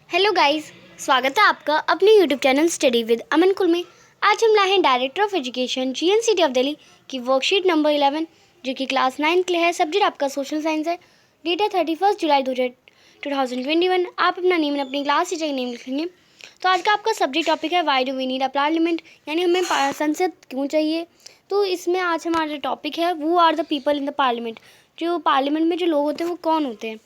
Hello guys, स्वागत है आपका अपने यूट्यूब चैनल स्टडी विद अमन कुल में। आज हम लाए हैं director of education GNCT of Delhi की वर्कशीट नंबर 11 जो कि क्लास 9 के लिए है। सब्जेक्ट आपका सोशल साइंस है। डेट है 31 जुलाई 2021। आप अपना नेम और अपनी क्लास टीचर का नेम लिखेंगे। तो आज का आपका सब्जेक्ट टॉपिक है why do we need a parliament, यानी हमें संसद क्यों चाहिए। तो इसमें आज हमारा टॉपिक है who are the people in the parliament. जो पार्लियामेंट में जो लोग होते हैं वो कौन होते हैं।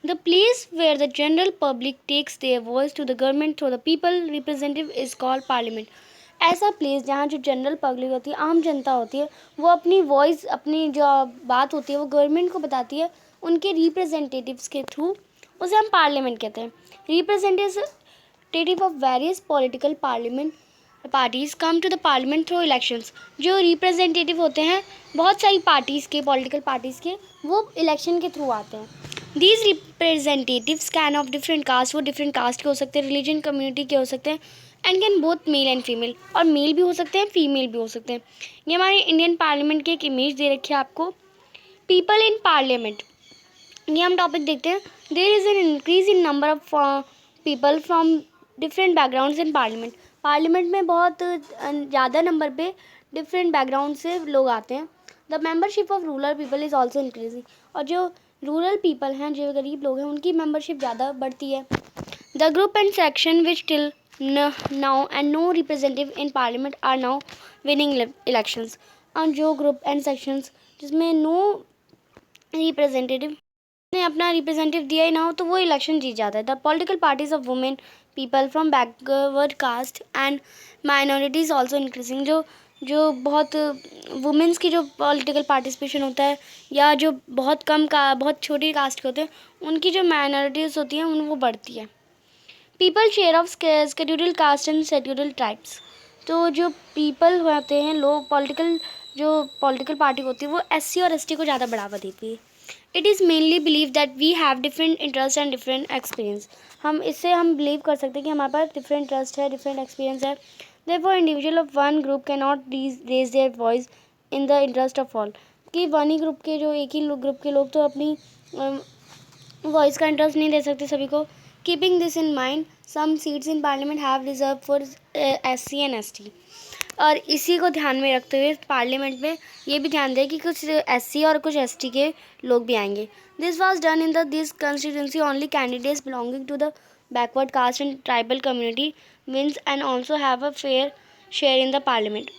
The place where the general public takes their voice to the government through the people representative is called parliament. ऐसा प्लेस जहाँ जो जनरल पब्लिक होती है, आम जनता होती है, वो अपनी वॉइस, अपनी जो बात होती है वो गवर्नमेंट को बताती है उनके रिप्रेजेंटेटिव्स के थ्रू। उसे हम पार्लियामेंट कहते हैं। Representative of various political parliament parties come to the parliament through elections. जो रिप्रेजेंटेटिव होते हैं बहुत सारी पार्टीज़ के, पॉलिटिकल पार्टीज़ के, वो इलेक्शन के थ्रू आते हैं। These representatives can of different caste, वो डिफरेंट कास्ट के हो सकते हैं, रिलीजन कम्युनिटी के हो सकते हैं, and can both male and female, और मेल भी हो सकते हैं, फीमेल भी हो सकते हैं। ये हमारे इंडियन पार्लियामेंट की एक इमेज दे रखी है आपको। पीपल इन पार्लियामेंट, ये हम टॉपिक देखते हैं। There is an increase in number of people from different backgrounds in parliament. Parliament में बहुत ज़्यादा नंबर पे डिफरेंट बैकग्राउंड से लोग आते हैं। The membership of rural people is also increasing, और जो रूरल पीपल हैं, जो गरीब लोग हैं, उनकी मेंबरशिप ज़्यादा बढ़ती है। The group and section which till now and no representative in parliament are now winning elections. और जो ग्रुप एंड सेक्शंस जिसमें नो रिप्रेजेंटेटिव ने अपना रिप्रेजेंटेटिव दिया ही ना हो, तो वो इलेक्शन जीत जाता है। The political parties of women people from backward caste and minorities also increasing. जो बहुत वुमेंस की जो पॉलिटिकल पार्टिसिपेशन होता है, या जो बहुत छोटी कास्ट के होते हैं, उनकी जो माइनॉरिटीज़ होती हैं उन वो बढ़ती है। People share of scheduled caste and scheduled tribes. तो जो पीपल होते हैं, लोग पॉलिटिकल पार्टी होती है, वो SC और ST को ज़्यादा बढ़ावा देती है। It is mainly believe that we have different interest and different experience. हम बिलीव कर सकते हैं कि हमारे पास डिफरेंट इंटरेस्ट है, डिफरेंट एक्सपीरियंस है। Therefore, individual of one group cannot raise their voice in the interest of all। कि वन ही ग्रुप के, जो एक ही ग्रुप के लोग तो अपनी वॉइस का इंटरेस्ट नहीं दे सकते सभी को। Keeping this in mind, some seats in parliament have reserve for SC and ST। और इसी को ध्यान में रखते हुए पार्लियामेंट में ये भी ध्यान दें कि कुछ SC और कुछ ST के लोग भी आएंगे। This was done in this constituency only candidates belonging to the backward caste and tribal community wins and also have a fair share in the parliament।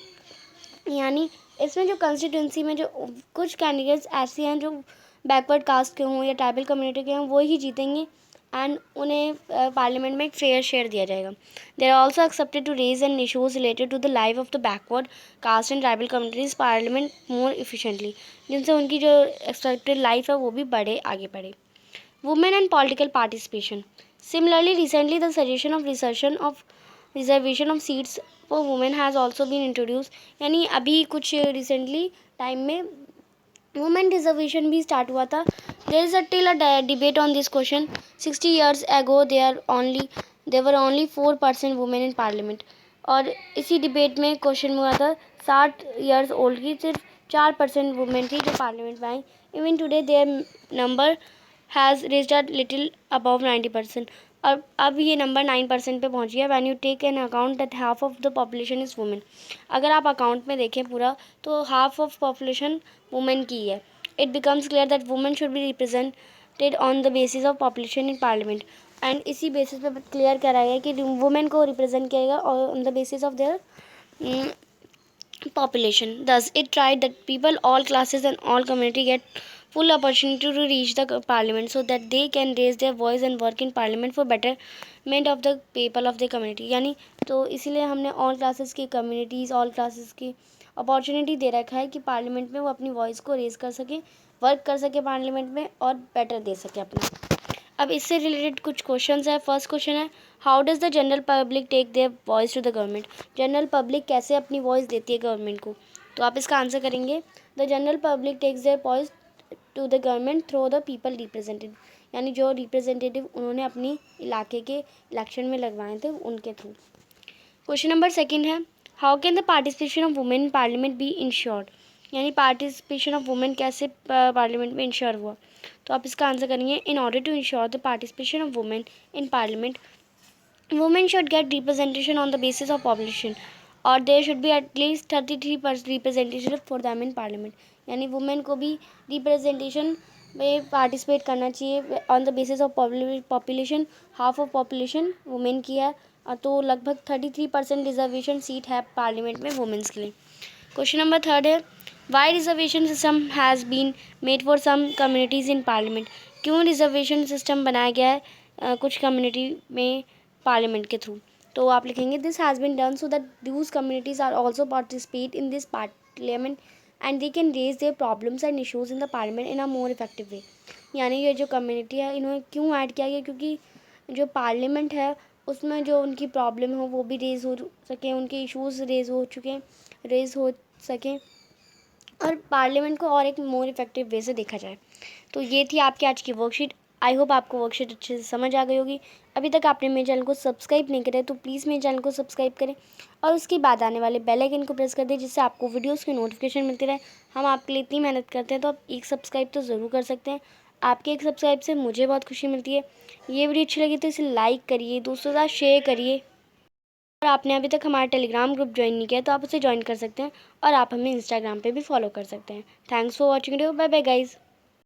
यानी इसमें जो कंस्टिट्यूंसी में जो कुछ कैंडिडेट्स ऐसे हैं जो बैकवर्ड कास्ट के हों या ट्राइबल कम्युनिटी के हों, वो ही जीतेंगे, एंड उन्हें पार्लियामेंट में एक फेयर शेयर दिया जाएगा। They are also accepted to raise and issues related to the life of the backward caste and tribal communities parliament more efficiently, जिनसे उनकी जो एक्सपेक्टेड लाइफ है वो भी आगे बढ़े। Women and political participation. Similarly, recently the reservation of seats for women has also been introduced। यानी अभी कुछ रिसेंटली टाइम में वुमेन रिजर्वेशन भी स्टार्ट हुआ था। There is still a debate on this question। 60 years ago there were only 4% women in parliament। और इसी debate में क्वेश्चन हुआ था 60 years old की सिर्फ 4% वुमेन थी जो पार्लियामेंट में आई। Even today their number has reached a little above 90%। और अब ये नंबर 9% पे पहुंच गया। When you take an account that half of the population is women. अगर आप अकाउंट में देखें पूरा, तो हाफ ऑफ पॉपुलेशन वुमेन की है। It becomes clear that women should be represented on the basis of population in parliament. And इसी basis पे क्लियर कराया गया कि वुमेन को रिप्रेजेंट किया जाएगा on the basis of their population। Thus, it tried that people, all classes and all community get full opportunity to reach the parliament so that they can raise their voice and work in parliament for betterment of the people of the community। यानी तो इसीलिए हमने all classes की communities, all classes की opportunity दे रखा है कि parliament में वो अपनी वॉइस को रेज़ कर सकें, वर्क कर सके पार्लियामेंट में, और बेटर दे सके अपना। अब इससे रिलेटेड कुछ क्वेश्चंस है। फर्स्ट क्वेश्चन है, how does the general public take their voice to the government. General public कैसे अपनी वॉइस देती है गवर्नमेंट को। तो आप इसका आंसर करेंगे, the general public takes their voice to the government through the people representative. यानी जो रिप्रेजेंटेटिव उन्होंने अपनी इलाके के इलेक्शन में लगवाए थे उनके थ्रू। क्वेश्चन नंबर सेकंड है, how can the participation of women in parliament be ensured. यानी पार्टिसिपेशन ऑफ वुमेन कैसे पार्लियामेंट में इंश्योर हुआ। तो आप इसका आंसर करेंगे in order to ensure the participation of women in parliament women should get representation on the basis of population और there should be at least 33% representation for them in parliament. यानी women को भी representation में participate करना चाहिए on the basis of population. Half of population women की है तो लगभग 33% रिजर्वेशन सीट है पार्लियामेंट में वुमेन्स के लिए. क्वेश्चन नंबर 3 है why reservation system has been made for some communities in parliament. क्यों रिजर्वेशन सिस्टम बनाया गया है कुछ कम्युनिटी में पार्लियामेंट के थ्रू. तो आप लिखेंगे this has been done so that those communities are also participate in this parliament and they can raise their problems and issues in the parliament in a more effective way. यानी ये जो community है इन्होंने क्यों add किया गया क्योंकि जो पार्लियामेंट है उसमें जो उनकी प्रॉब्लम हो वो भी रेज़ हो सके, उनके इशूज़ रेज़ हो सकें और पार्लियामेंट को और एक मोर इफेक्टिव वे से देखा जाए. तो ये थी आपकी आज की वर्कशीट. आई होप आपको वर्कशीट अच्छे से समझ आ गई होगी. अभी तक आपने मेरे चैनल को सब्सक्राइब नहीं करा तो प्लीज़ मेरे चैनल को सब्सक्राइब करें और उसके बाद आने वाले बेल आइकन को प्रेस कर दें जिससे आपको वीडियोस की नोटिफिकेशन मिलती रहे. हम आपके लिए इतनी मेहनत करते हैं तो आप एक सब्सक्राइब तो ज़रूर कर सकते हैं. आपके एक सब्सक्राइब से मुझे बहुत खुशी मिलती है. ये वीडियो अच्छी लगी तो इसे लाइक करिए, दोस्तों के साथ शेयर करिए और आपने अभी तक हमारा टेलीग्राम ग्रुप ज्वाइन नहीं किया तो आप उसे ज्वाइन कर सकते हैं और आप हमें इंस्टाग्राम पे भी फॉलो कर सकते हैं. Thanks for watching video. Bye bye guys.